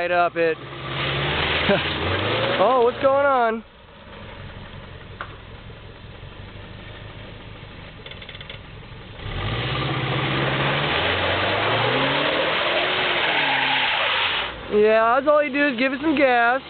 right up it. Oh, what's going on? Yeah, that's all you do is give it some gas.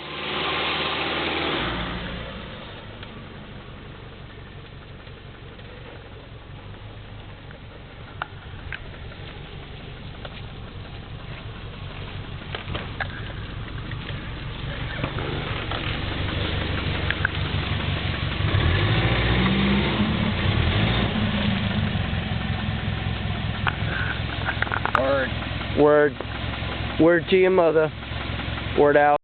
Word. Word. Word to your mother. Word out.